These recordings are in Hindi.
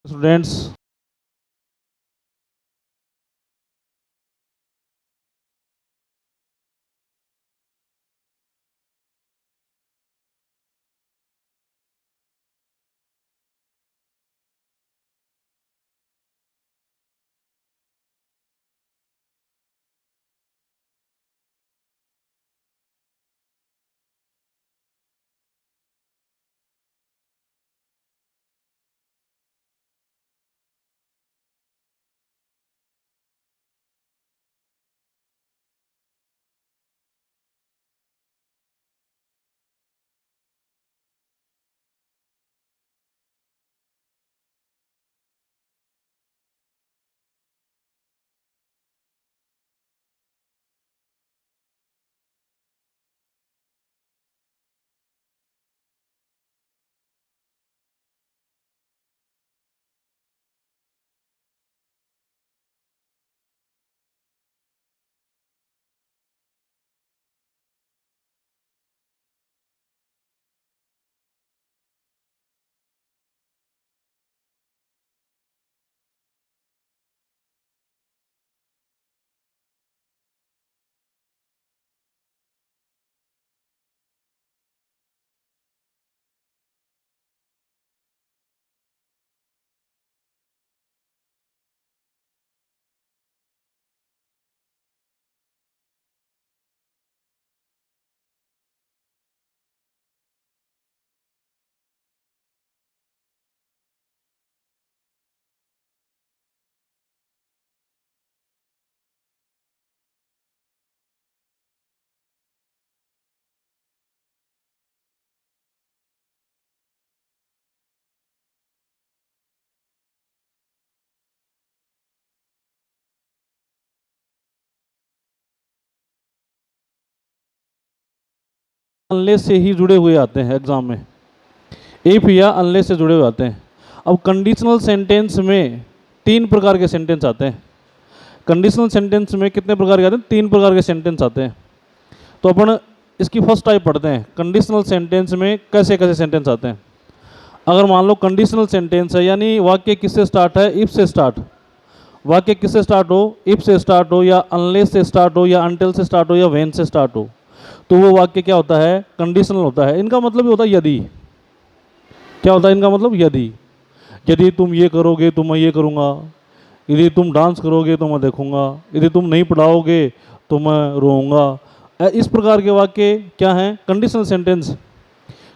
Students, अनलेस से ही जुड़े हुए आते हैं एग्जाम में, इफ या अनलेस से जुड़े हुए आते हैं। अब कंडीशनल सेंटेंस में तीन प्रकार के सेंटेंस आते हैं। कंडीशनल सेंटेंस में कितने प्रकार के आते हैं? तीन प्रकार के सेंटेंस आते हैं। तो अपन इसकी फर्स्ट टाइप पढ़ते हैं, कंडीशनल सेंटेंस में कैसे कैसे सेंटेंस आते हैं। अगर मान लो कंडीशनल सेंटेंस है, यानी वाक्य किससे स्टार्ट है? इफ से स्टार्ट। वाक्य किससे स्टार्ट हो? इफ से स्टार्ट हो, या अनलेस से स्टार्ट हो, या अनटिल से स्टार्ट हो, या व्हेन से स्टार्ट हो, तो वो वाक्य क्या होता है? कंडीशनल होता है। इनका मतलब ये होता है यदि। क्या होता है इनका मतलब? यदि। यदि तुम ये करोगे तो मैं ये करूँगा, यदि तुम डांस करोगे तो मैं देखूंगा, यदि तुम नहीं पढ़ाओगे तो मैं रोऊंगा। इस प्रकार के वाक्य क्या हैं? Conditional sentence.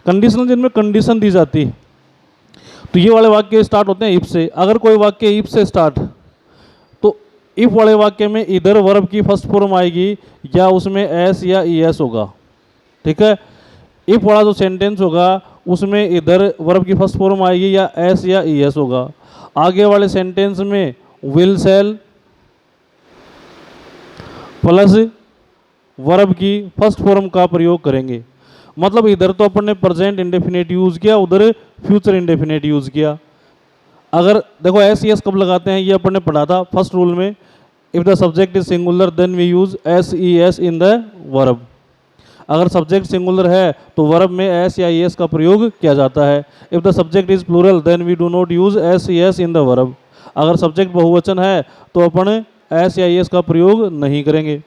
कंडीशनल जिनमें कंडीशन दी जाती है, तो ये वाले वाक्य स्टार्ट होते हैं इफ से। अगर कोई वाक्य इफ से स्टार्ट, तो इफ वाले वाक्य में इधर वर्ब की फर्स्ट फॉर्म आएगी, या उसमें एस या ई एस होगा। ठीक है, इफ वाला जो सेंटेंस होगा उसमें इधर वर्ब की फर्स्ट फॉर्म आएगी, या एस या ई एस होगा। आगे वाले सेंटेंस में विल सेल प्लस वर्ब की फर्स्ट फॉर्म का प्रयोग करेंगे। मतलब इधर तो अपन ने प्रेजेंट इंडेफिनिट यूज किया, उधर फ्यूचर इंडेफिनिट यूज किया। अगर देखो एस ई एस कब लगाते हैं, ये अपन ने पढ़ा था फर्स्ट रूल में। If the subject is singular then we use S E S in the verb. अगर सब्जेक्ट सिंगुलर है तो वर्ब में एस या ई एस का प्रयोग किया जाता है। If the subject is plural then we do not use S E S in the verb. अगर सब्जेक्ट बहुवचन है तो अपन एस या ई एस का प्रयोग नहीं करेंगे।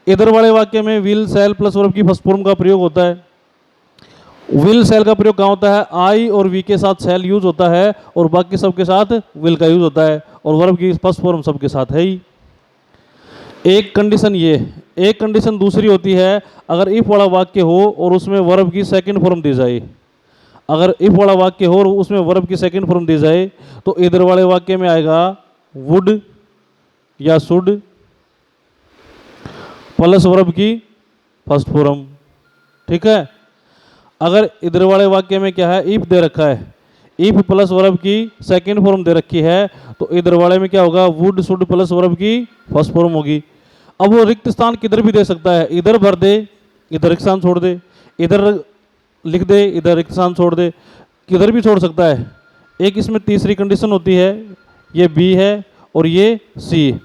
इधर वाले वाक्य में विल सेल प्लस वर्ब की फर्स्ट फॉर्म का प्रयोग होता है। विल सेल का प्रयोग कहाँ होता है? आई और वी के साथ सेल यूज होता है, और बाकी सबके साथ विल का यूज होता है, और वर्ब की फर्स्ट फॉर्म सबके साथ है ही। एक कंडीशन ये। एक कंडीशन दूसरी होती है, अगर इफ वाला वाक्य हो और उसमें वर्ब की सेकंड फॉर्म दी जाए। अगर इफ वाला वाक्य हो और उसमें वर्ब की सेकंड फॉर्म दी जाए, तो इधर वाले वाक्य में आएगा वुड या शुड प्लस वर्ब की फर्स्ट फॉर्म। ठीक है, अगर इधर वाले वाक्य में क्या है? इफ दे रखा है, इफ प्लस वर्ब की सेकंड फॉर्म दे रखी है, तो इधर वाले में क्या होगा? वुड शुड प्लस वर्ब की फर्स्ट फॉर्म होगी। अब वो रिक्त स्थान किधर भी दे सकता है, इधर भर दे, इधर रिक्त स्थान छोड़ दे, इधर लिख दे, इधर रिक्त स्थान छोड़ दे, किधर भी छोड़ सकता है। एक इसमें तीसरी कंडीशन होती है, ये बी है और ये सी।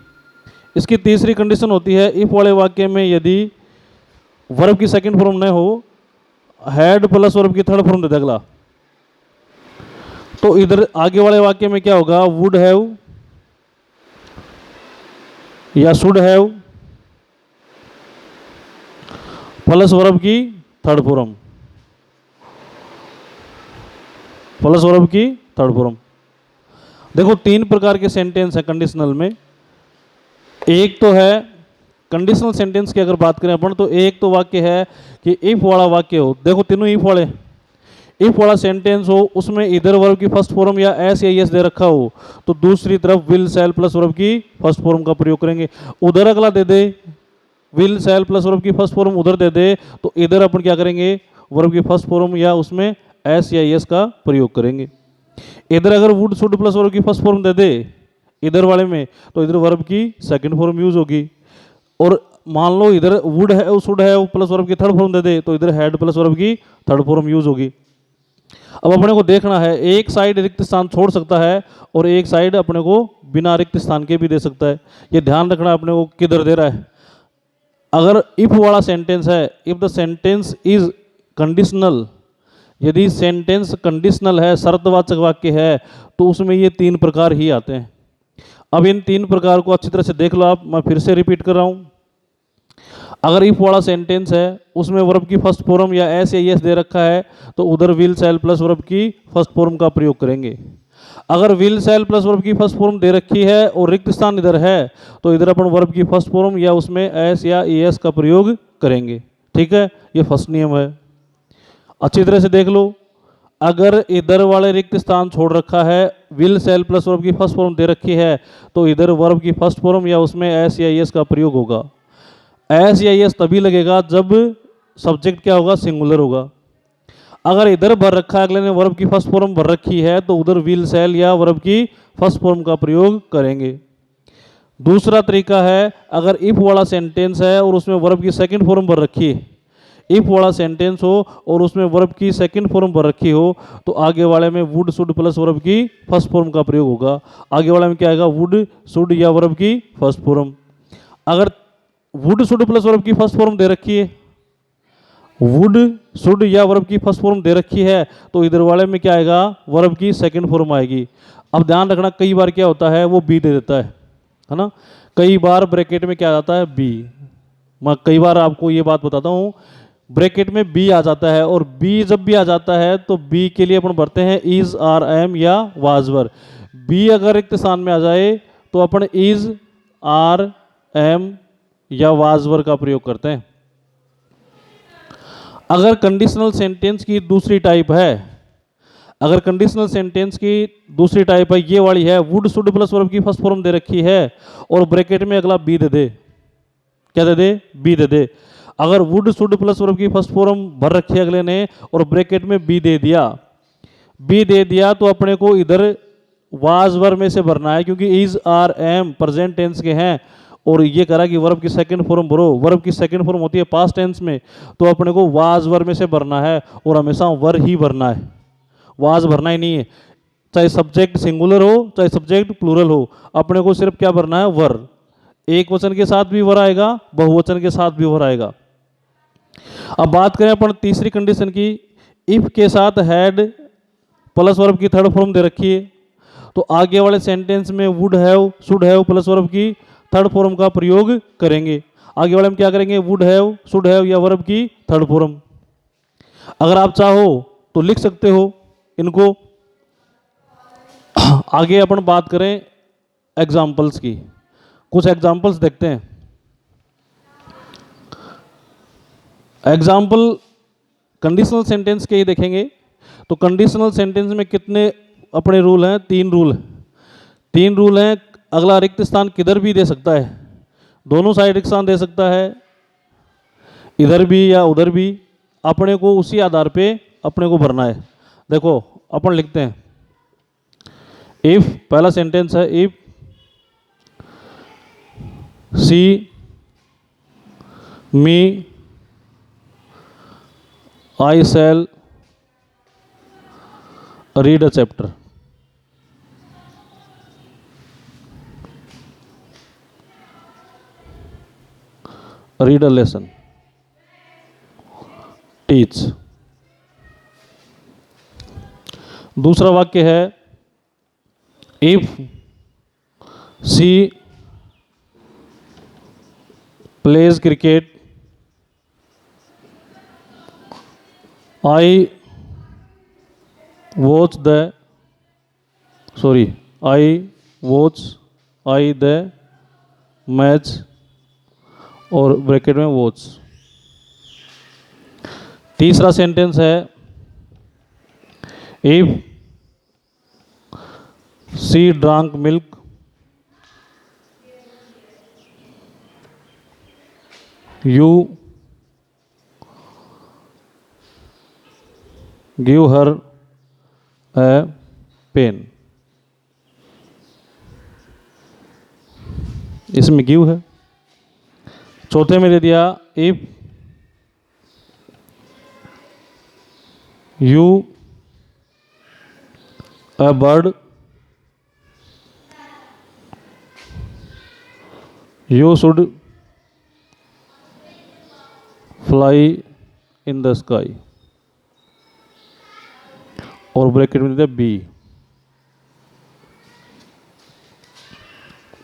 इसकी तीसरी कंडीशन होती है, इफ वाले वाक्य में यदि वर्ब की सेकंड फॉर्म न हो, हैड प्लस वर्ब की थर्ड फॉर्म दे दे अगला, तो इधर आगे वाले वाक्य में क्या होगा, वुड हैव या शुड हैव प्लस वर्ब की थर्ड फॉर्म, प्लस वर्ब की थर्ड फॉर्म। देखो तीन प्रकार के सेंटेंस है कंडीशनल में। एक तो है कंडीशनल सेंटेंस की अगर बात करें अपन, तो एक तो वाक्य है कि इफ वाला वाक्य हो, देखो तीनों इफ वाले, इफ वाला सेंटेंस हो, उसमें इधर वर्ब की फर्स्ट फॉर्म या एस या यस दे रखा हो, तो दूसरी तरफ विल शैल प्लस वर्ब की फर्स्ट फॉर्म का प्रयोग करेंगे। उधर अगला दे दे विल शैल प्लस वर्ब की फर्स्ट फॉर्म उधर दे दे, तो इधर अपन क्या करेंगे, वर्ब की फर्स्ट फॉर्म या उसमें एस या यस का प्रयोग करेंगे। इधर अगर वुड शुड प्लस वर्ब की फर्स्ट फॉर्म दे दे इधर वाले में, तो इधर वर्ब की सेकंड फॉर्म यूज होगी। और मान लो इधर वुड है शुड है प्लस वर्ब की थर्ड फॉर्म दे दे, तो इधर हैड प्लस वर्ब की थर्ड फॉर्म यूज होगी। अब अपने को देखना है, एक साइड रिक्त स्थान छोड़ सकता है और एक साइड अपने को बिना रिक्त स्थान के भी दे सकता है। ये ध्यान रखना अपने को किधर दे रहा है। अगर इफ वाला सेंटेंस है, if the sentence is conditional, यदि सेंटेंस कंडीशनल है, शर्तवाचक वाक्य है, तो उसमें ये तीन प्रकार ही आते हैं। अब इन तीन प्रकार को अच्छी तरह से देख लो आप, मैं फिर से रिपीट कर रहा हूं। अगर इफ वाला सेंटेंस है, उसमें वर्ब की फर्स्ट फॉर्म या एस या यस दे रखा है, तो उधर विल शैल प्लस वर्ब की फर्स्ट फॉर्म का प्रयोग करेंगे। अगर विल शैल प्लस वर्ब की फर्स्ट फॉर्म दे रखी है और रिक्त स्थान इधर है, तो इधर अपन वर्ब की फर्स्ट फॉर्म या उसमें एस या एस का प्रयोग करेंगे। ठीक है, ये फर्स्ट नियम है, अच्छी तरह से देख लो। अगर इधर वाले रिक्त स्थान छोड़ रखा है, विल शैल प्लस वर्ब की फर्स्ट फॉर्म दे रखी है, तो इधर वर्ब की फर्स्ट फॉर्म या उसमें एस या एस का प्रयोग होगा। एस या एस तभी लगेगा जब सब्जेक्ट क्या होगा, सिंगुलर होगा। अगर इधर भर रखा है, अगले ने वर्ब की फर्स्ट फॉर्म भर रखी है, तो उधर विल शैल या वर्ब की फर्स्ट फॉर्म का प्रयोग करेंगे। दूसरा तरीका है, अगर इफ वाला सेंटेंस है और उसमें वर्ब की सेकंड फॉर्म भर रखी है, इफ वाला सेंटेंस हो और उसमें वर्ब की सेकंड फॉर्म भर रखी हो, तो आगे वाले में वुड शुड प्लस वर्ब की फर्स्ट फॉर्म का प्रयोग होगा। आगे वाले में क्या आएगा, वुड शुड या वर्ब की फर्स्ट फॉर्म। अगर वुड शुड प्लस वर्ब की फर्स्ट फॉर्म दे रखी है, वुड शुड या वर्ब की फर्स्ट फॉर्म दे रखी है, तो इधर वाले में क्या आएगा, वर्ब की सेकंड फॉर्म आएगी। अब ध्यान रखना, कई बार क्या होता है, वो बी दे देता है ना। कई बार ब्रैकेट में क्या आता है, बी। मैं कई बार आपको ये बात बताता हूँ, ब्रैकेट में बी आ जाता है, और बी जब भी आ जाता है तो बी के लिए अपन भरते हैं इज आर एम या वाजवर। बी अगर रिक्त स्थान में आ जाए तो अपन इज आर एम या वाजवर का प्रयोग करते हैं। अगर कंडीशनल सेंटेंस की दूसरी टाइप है, अगर कंडीशनल सेंटेंस की दूसरी टाइप है, ये वाली है, वुड शुड प्लस वर्ब की फर्स्ट फॉर्म दे रखी है और ब्रैकेट में अगला बी दे दे, क्या दे दे, बी दे दे। अगर वुड शुड प्लस वर्ब की फर्स्ट फॉर्म भर रखी है अगले ने और ब्रैकेट में बी दे दिया, बी दे दिया, तो अपने को इधर वाज वर्ब में से भरना है, क्योंकि is are am present tense के हैं और ये करा कि वर्ब की सेकंड फॉर्म भरो। वर्ब की सेकंड फॉर्म होती है पास्ट टेंस में, तो अपने को वाज वर्ब में से भरना है और हमेशा वर ही भरना है, वाज भरना ही नहीं है। चाहे सब्जेक्ट सिंगुलर हो चाहे सब्जेक्ट प्लूरल हो, अपने को सिर्फ क्या भरना है, वर। एक वचन के साथ भी वर आएगा, बहुवचन के साथ भी वर आएगा। अब बात करें अपन तीसरी कंडीशन की, इफ के साथ हैड प्लस वर्ब की थर्ड फॉर्म दे रखी है, तो आगे वाले सेंटेंस में would have should have plus verb की थर्ड फॉर्म का प्रयोग करेंगे। आगे वाले में क्या करेंगे, वुड हैव शुड हैव या वर्ब की थर्ड फॉर्म। अगर आप चाहो तो लिख सकते हो इनको। आगे अपन बात करें एग्जाम्पल्स की, कुछ एग्जाम्पल्स देखते हैं। एग्जाम्पल कंडीशनल सेंटेंस के ही देखेंगे। तो कंडीशनल सेंटेंस में कितने अपने रूल हैं, तीन रूल हैं। तीन रूल हैं, अगला रिक्त स्थान किधर भी दे सकता है, दोनों साइड रिक्त स्थान दे सकता है, इधर भी या उधर भी। अपने को उसी आधार पे अपने को भरना है। देखो अपन लिखते हैं, इफ पहला सेंटेंस है, if she me I shall read a chapter. Read a lesson, teach. दूसरा वाक्य है if she plays cricket I watch the I the match और ब्रैकेट में वॉच। तीसरा सेंटेंस है if she drunk milk you give her a pen. इसमें गिव है। चौथे में दे दिया if you a bird you should fly in the sky और ब्रैकेट में दे दिया बी।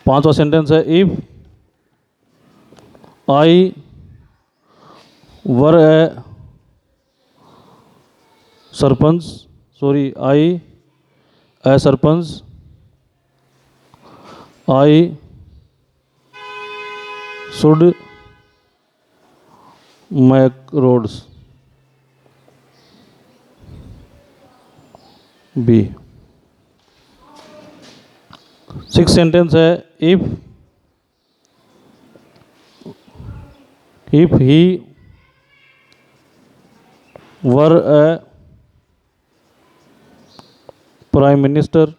पांचवा सेंटेंस है if I were a sarpanch I a sarpanch I should make roads be. Six sentence है if he were a prime minister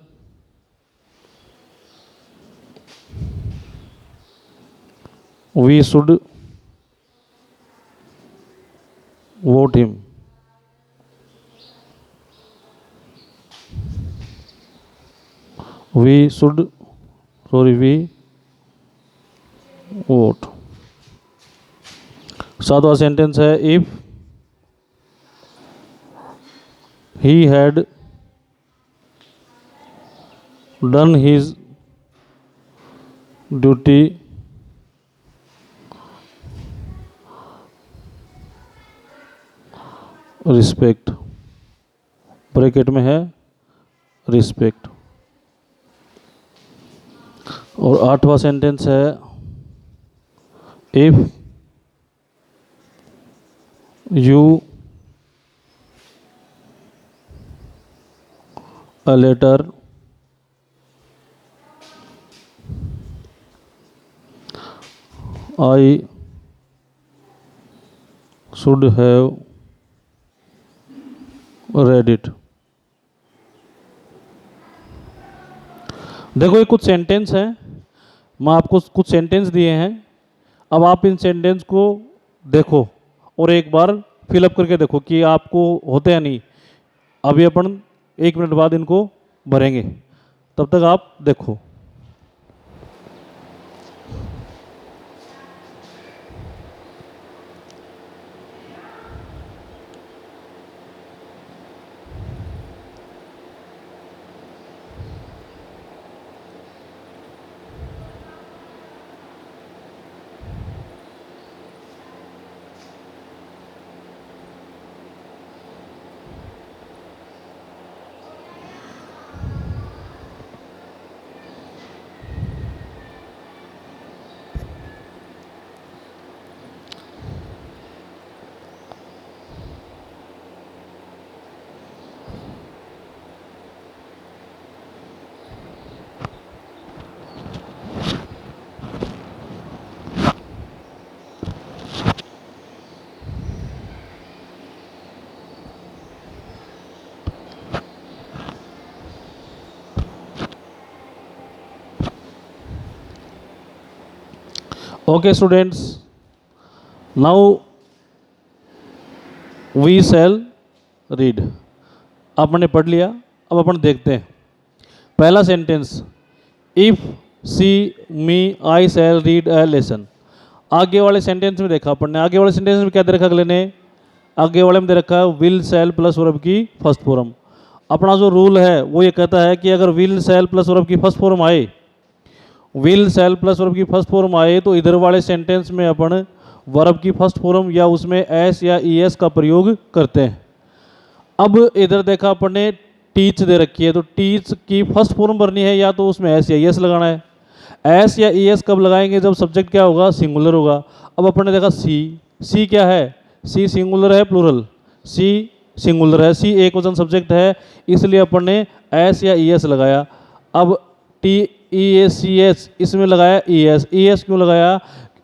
we should vote him. We vote. सातवां सेंटेंस है if he had done his duty respect bracket में है रिस्पेक्ट। और आठवां सेंटेंस है if you a letter I should have read it. देखो ये कुछ सेंटेंस हैं, मैं आपको कुछ सेंटेंस दिए हैं। अब आप इन सेंटेंस को देखो और एक बार फिलअप करके देखो कि आपको होते या नहीं। अभी अपन 1 मिनट बाद इनको भरेंगे, तब तक आप देखो। Okay students, now we shall read. आपने पढ़ लिया, अब अपन देखते हैं। पहला sentence, if she me I shall read a lesson. आगे वाले सेंटेंस में देखा अपन ने, आगे वाले सेंटेंस में क्या दे रखा अगले ने, आगे वाले में दे रखा है विल शैल प्लस वर्ब की फर्स्ट फॉर्म। अपना जो रूल है वो ये कहता है कि अगर विल शैल प्लस वर्ब की फर्स्ट फॉर्म आए, विल शैल प्लस वर्ब की फर्स्ट फॉर्म आए तो इधर वाले सेंटेंस में अपन वर्ब की फर्स्ट फॉर्म या उसमें एस या ई एस का प्रयोग करते हैं। अब इधर देखा अपन ने टीच दे रखी है, तो टीच की फर्स्ट फॉर्म भरनी है, या तो उसमें एस या ई एस लगाना है। एस या ई एस कब लगाएंगे? जब सब्जेक्ट क्या होगा? सिंगुलर होगा। अब अपन ने देखा सी, सी क्या है? सी सिंगुलर है प्लूरल? सी सिंगुलर है, सी एक वचन सब्जेक्ट है, इसलिए अपन ने एस या ई एस लगाया। अब T E S C S इसमें लगाया ई एस। ई एस क्यों लगाया?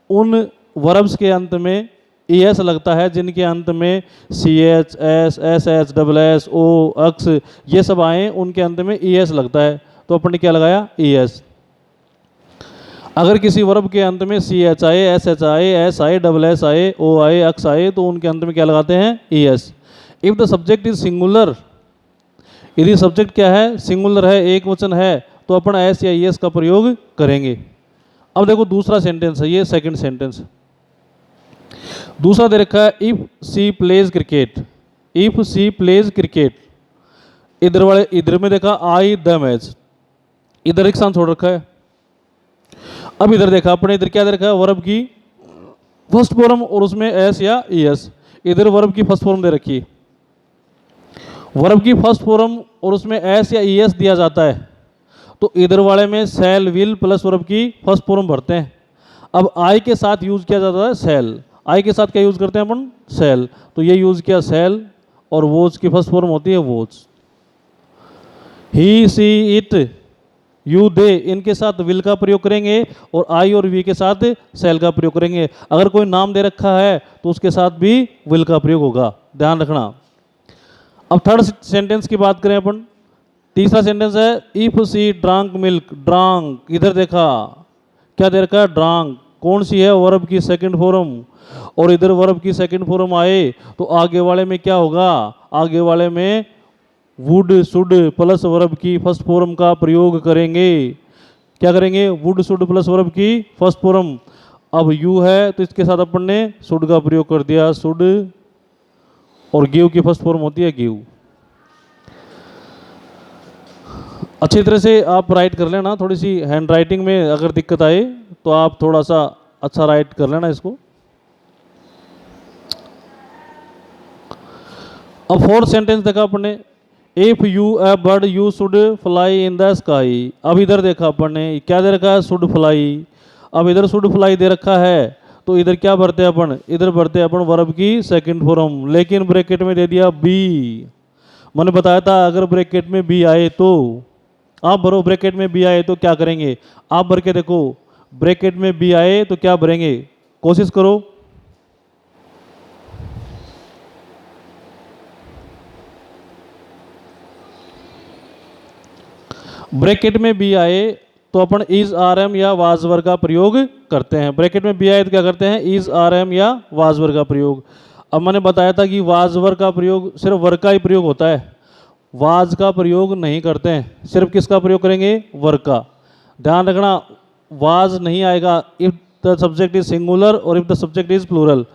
उन वर्ब्स के अंत में ई एस लगता है जिनके अंत में c h s s h double s o x ये सब आए, उनके अंत में ई एस लगता है, तो अपन ने क्या लगाया? E S. अगर किसी वर्ब के अंत में सी एच आए, एस एच आए, एस आए, डबल एस आए, ओ आए, अक्स आए, तो उनके अंत में क्या लगाते हैं? E S. If the subject is singular, यदि सब्जेक्ट क्या है? सिंगुलर है, एक वचन है, तो अपन एस या ई एस का प्रयोग करेंगे। अब देखो दूसरा सेंटेंस है, ये सेकंड सेंटेंस। दूसरा दे रखा है if she plays cricket, if she plays cricket. इधर वाले इधर में देखा आई द मैच, इधर एक स्थान छोड़ रखा है। अब इधर देखा अपने इधर क्या दे रखा है? वर्ब की फर्स्ट फॉर्म और उसमें एस या ई एस। इधर वर्ब की फर्स्ट फॉर्म दे रखी है, वर्ब की फर्स्ट फॉर्म और उसमें एस या ई एस दिया जाता है, तो इधर वाले में सेल विल प्लस वर्ब की फर्स्ट फॉर्म भरते हैं। अब आई के साथ यूज किया जाता है सेल, आई के साथ क्या यूज करते हैं अपन? सेल, तो ये यूज किया सेल, और वोज की फर्स्ट फॉर्म होती है was. He she it you they इनके साथ विल का प्रयोग करेंगे, और आई और वी के साथ सेल का प्रयोग करेंगे। अगर कोई नाम दे रखा है तो उसके साथ भी विल का प्रयोग होगा, ध्यान रखना। अब थर्ड सेंटेंस की बात करें अपन, तीसरा सेंटेंस है इफ सी ड्रांक मिल्क, ड्रांक इधर देखा क्या दे रखा है? ड्रांक। कौन सी है? वर्ब की सेकंड फॉर्म, और इधर वर्ब की सेकंड फॉर्म आए तो आगे वाले में क्या होगा? आगे वाले में वुड शुड प्लस वर्ब की फर्स्ट फॉर्म का प्रयोग करेंगे। क्या करेंगे? वुड शुड प्लस वर्ब की फर्स्ट फॉर्म। अब यू है तो इसके साथ अपन ने शुड का प्रयोग कर दिया, शुड, और गिव की फर्स्ट फॉर्म होती है गिव। अच्छी तरह से आप राइट कर लेना, थोड़ी सी हैंड राइटिंग में अगर दिक्कत आए तो आप थोड़ा सा अच्छा राइट कर लेना इसको। अब फोर्थ सेंटेंस देखा अपन ने, if U A bird you should fly in the sky. अब इधर देखा अपन ने क्या दे रखा है? Should fly. अब इधर शुड फ्लाई दे रखा है तो इधर क्या भरते हैं अपन? इधर भरते हैं अपन वर्ब की सेकंड फॉर्म, लेकिन ब्रैकेट में दे दिया बी। मैंने बताया था अगर ब्रैकेट में बी आए तो आप भरो, ब्रैकेट में बी आए तो क्या करेंगे? आप भर के देखो, ब्रैकेट में बी आए तो क्या भरेंगे? कोशिश करो। ब्रैकेट में बी आए तो अपन इज आर एम या वाज वर का प्रयोग करते हैं। ब्रैकेट में बी आए तो क्या करते हैं? इज आर एम या वाज वर का प्रयोग। अब मैंने बताया था कि वाज वर का प्रयोग सिर्फ वर का ही प्रयोग होता है, वाज का प्रयोग नहीं करते हैं। सिर्फ किसका प्रयोग करेंगे? वर का। ध्यान रखना, वाज नहीं आएगा if the subject is singular और if the subject is plural.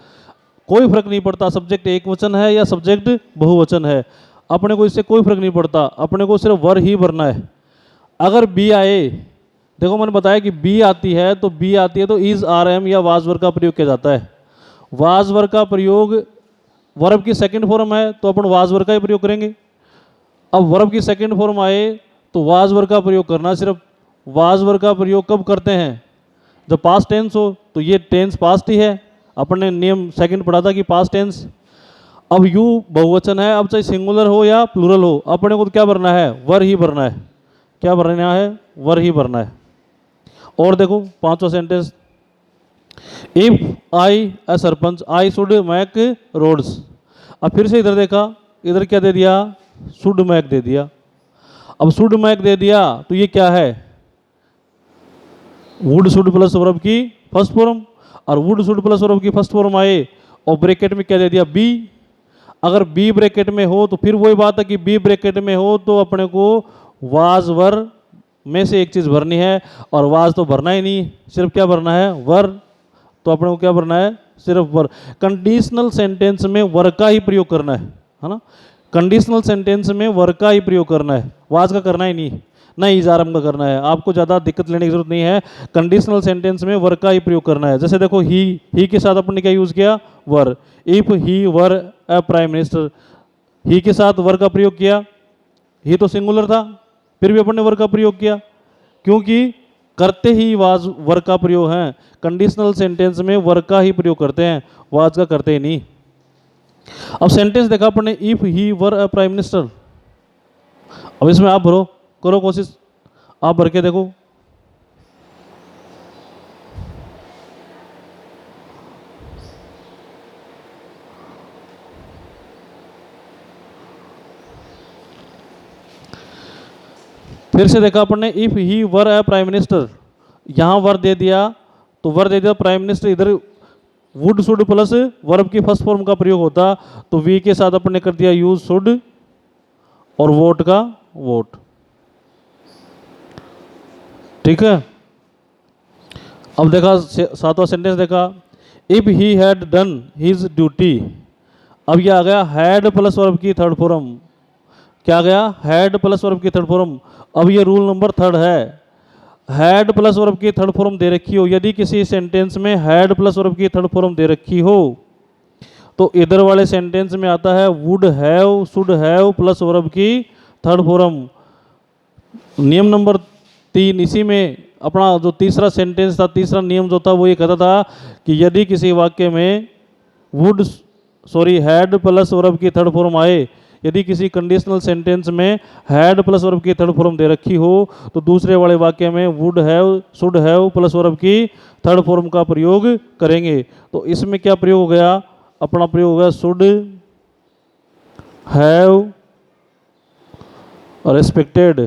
कोई फर्क नहीं पड़ता सब्जेक्ट एक वचन है या सब्जेक्ट बहुवचन है, अपने को इससे कोई फर्क नहीं पड़ता, अपने को सिर्फ वर ही भरना है। अगर बी आए, देखो मैंने बताया कि बी आती है तो बी आती है तो इज आर एम या वाज वर का प्रयोग किया जाता है। वाज वर का प्रयोग वर्ब की सेकंड फॉर्म है तो अपन वाज वर का ही प्रयोग करेंगे। अब वर्ब की सेकंड फॉर्म आए तो वाज वर का प्रयोग करना। सिर्फ वाज वर का प्रयोग कब करते हैं? जब पास्ट टेंस हो, तो ये टेंस पास्ट ही है, अपन ने नियम सेकंड पढ़ा था कि पास्ट टेंस। अब यू बहुवचन है, अब चाहे सिंगुलर हो या प्लूरल हो, अपने को तो क्या भरना है? वर ही भरना है। क्या भरना है? वर ही भरना है। और देखो पांचवा sentence, if I a sarpanch I should make roads. अब फिर से इधर देखा, इधर क्या दे दिया? शुड मैक दे दिया। अब शुड मैक दे दिया तो ये क्या है? वुड शुड प्लस वर्ब की फर्स्ट फॉर्म, और वुड शुड प्लस वर्ब की फर्स्ट फॉर्म आए और ब्रैकेट में क्या दे दिया? बी। अगर बी ब्रैकेट में हो तो फिर वही बात है कि बी ब्रैकेट में हो तो अपने को वाज वर में से एक चीज़ भरनी है, और वाज तो भरना ही नहीं, सिर्फ क्या भरना है? वर। तो अपने को क्या भरना है? सिर्फ वर। कंडीशनल सेंटेंस में वर का ही प्रयोग करना है ना। कंडीशनल सेंटेंस में वर्ब का ही प्रयोग करना है, वाज का करना ही नहीं, ना इज आर एम का करना है। आपको ज़्यादा दिक्कत लेने की जरूरत नहीं है, कंडीशनल सेंटेंस में वर्ब का ही प्रयोग करना है। जैसे देखो ही के साथ अपन ने क्या यूज़ किया, were. If he were a prime minister, he के साथ वर का प्रयोग किया, ही तो सिंगुलर था फिर भी अपन ने वर का प्रयोग किया, क्योंकि करते ही वाज वर का प्रयोग है। कंडीशनल सेंटेंस में वर का ही प्रयोग करते हैं, वाज का करते ही नहीं। अब सेंटेंस देखा अपन ने, if he were a prime minister. अब इसमें आप भरो, करो कोशिश, आप भर के देखो। फिर से देखा अपन ने, if he were a prime minister, यहां वर दे दिया तो वर दे दिया प्राइम मिनिस्टर, इधर वुड शुड प्लस वर्ब की फर्स्ट फॉर्म का प्रयोग होता, तो वी के साथ अपन ने कर दिया यूज शुड और वोट का वोट। ठीक है। अब देखा सातवां सेंटेंस देखा, if he had done his duty. अब यह आ गया हैड प्लस वर्ब की थर्ड फॉर्म, क्या आ गया, हैड प्लस वर्ब की थर्ड फॉर्म। अब ये रूल नंबर थर्ड है, हैड प्लस वर्ब की थर्ड फॉर्म दे रखी हो, यदि किसी सेंटेंस में हैड प्लस वर्ब की थर्ड फॉर्म दे रखी हो तो इधर वाले सेंटेंस में आता है would have should have plus verb की थर्ड फॉर्म। नियम नंबर 3, इसी में अपना जो तीसरा सेंटेंस था, तीसरा नियम जो था वो ये कहता था कि यदि किसी वाक्य में वुड हैड प्लस वर्ब की थर्ड फॉर्म आए, यदि किसी कंडीशनल सेंटेंस में हैड प्लस वर्ब की थर्ड फॉर्म दे रखी हो तो दूसरे वाले वाक्य में would have should have plus verb की थर्ड फॉर्म का प्रयोग करेंगे। तो इसमें क्या प्रयोग हो गया, अपना प्रयोग हो गया शुड हैव रेस्पेक्टेड।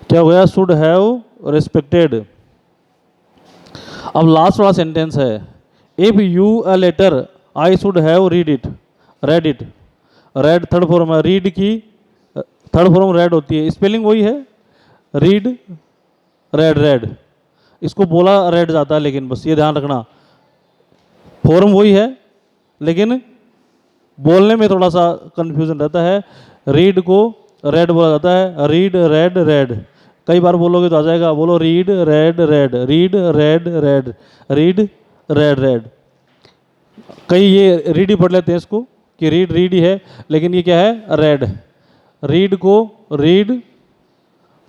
क्या हो गया, शुड हैव रेस्पेक्टेड। अब लास्ट वाला सेंटेंस है, if you a letter I should have read it, read it. Read third form है, रीड की थर्ड फॉर्म रेड होती है, स्पेलिंग वही है, रीड रेड रेड, इसको बोला रेड जाता है, लेकिन बस ये ध्यान रखना फॉर्म वही है लेकिन बोलने में थोड़ा सा कंफ्यूजन रहता है। रीड को रेड बोला जाता है, रीड रेड रेड, कई बार बोलोगे तो आ जाएगा, बोलो read red red, read red red, read red red. कई ये रीड ही पढ़ लेते हैं इसको कि रीड रीड ही है, लेकिन ये क्या है, रेड। रीड को रीड,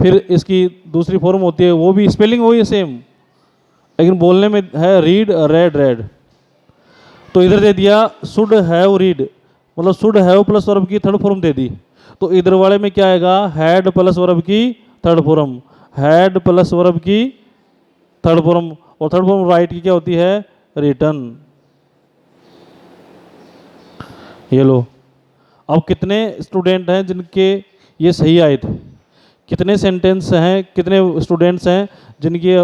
फिर इसकी दूसरी फॉर्म होती है, वो भी स्पेलिंग वही है सेम, लेकिन बोलने में है रीड रेड रेड। तो इधर दे दिया शुड हैव रीड, मतलब शुड हैव प्लस वर्ब की थर्ड फॉर्म दे दी, तो इधर वाले में क्या आएगा, हैड प्लस वर्ब की third form, had plus verb की थर्ड फॉर्म, और थर्ड फॉर्म राइट की क्या होती है, रिटर्न। ये लो। अब कितने स्टूडेंट हैं जिनके ये सही आए थे, कितने सेंटेंस हैं, कितने स्टूडेंट्स हैं जिनके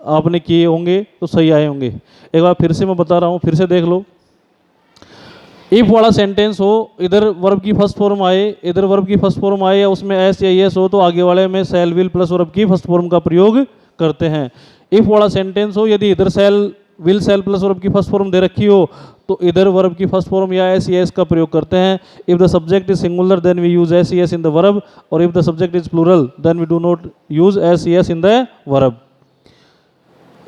आपने किए होंगे तो सही आए होंगे। एक बार फिर से मैं बता रहा हूँ, फिर से देख लो। इफ वाला सेंटेंस हो, इधर वर्ब की फर्स्ट फॉर्म आए, इधर वर्ब की फर्स्ट फॉर्म आए, या उसमें एस या एस हो, तो आगे वाले में सेल विल प्लस वर्ब की फर्स्ट फॉर्म का प्रयोग करते हैं। इफ वाला सेंटेंस हो, यदि इधर shall will shall plus verb की फर्स्ट फॉर्म दे रखी हो तो इधर वर्ब की फर्स्ट फॉर्म या एस या एस का प्रयोग करते हैं। If the subject is singular then we use s es in the verb, और if the subject is plural then we do not use s es in the verb.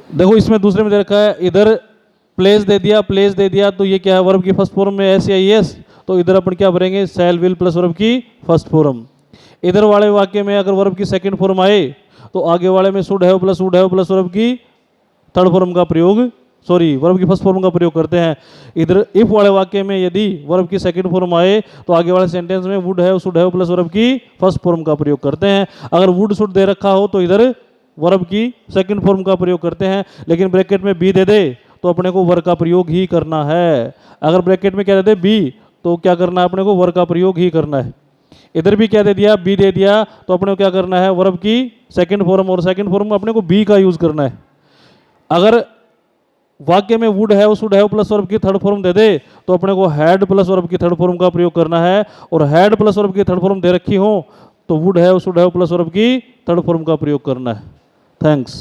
देखो इसमें दूसरे में दे रखा है, इधर प्लेस दे दिया, प्लेस दे दिया, तो ये क्या है, वर्ब की फर्स्ट फॉर्म में एस या एस, तो इधर अपन क्या भरेंगे, सेल विल प्लस वर्ब की फर्स्ट फॉर्म। इधर वाले वाक्य में अगर वर्ब की सेकंड फॉर्म आए तो आगे वाले में शुड हैव प्लस वर्ब की थर्ड फॉर्म का प्रयोग, सॉरी वर्ब की फर्स्ट फॉर्म का प्रयोग करते हैं। इधर इफ वाले वाक्य में यदि वर्ब की सेकंड फॉर्म आए तो आगे वाले सेंटेंस में would have should have plus verb की फर्स्ट फॉर्म का प्रयोग करते हैं। अगर वुड शुड दे रखा हो तो इधर वर्ब की सेकंड फॉर्म का प्रयोग करते हैं, लेकिन ब्रैकेट में बी दे दे तो अपने को वर्ब का प्रयोग ही करना है। अगर ब्रैकेट में क्या दे दे, बी, तो क्या करना है, अपने को वर्ब का प्रयोग ही करना है। इधर भी क्या दे दिया, बी दे दिया, तो अपने को क्या करना है, वर्ब की सेकंड फॉर्म, और सेकंड फॉर्म में अपने को बी का यूज करना है। अगर वाक्य में would have should have plus verb की थर्ड फॉर्म दे दे तो अपने को हैड प्लस वर्ब की थर्ड फॉर्म का प्रयोग करना है, और हैड प्लस वर्ब की थर्ड फॉर्म दे रखी हो तो would have should have plus verb की थर्ड फॉर्म का प्रयोग करना है। थैंक्स।